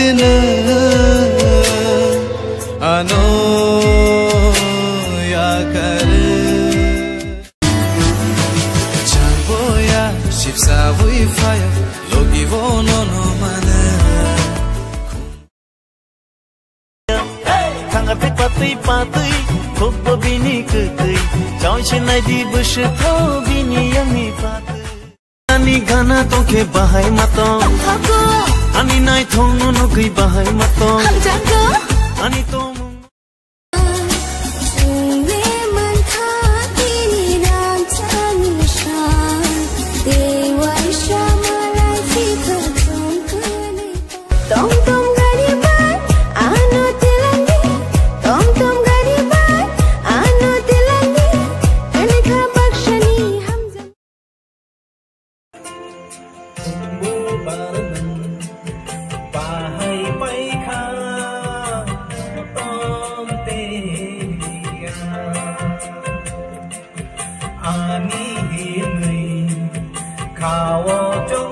दिन ano ya kar Jamboya shipsa vui fire logi vono no mana Thang apik patui patui thobbo bini kutui chauchinai di bush tho bini yami patui ani gana toke bahai mato ani nai thongno no gui bahai mato ani to Khao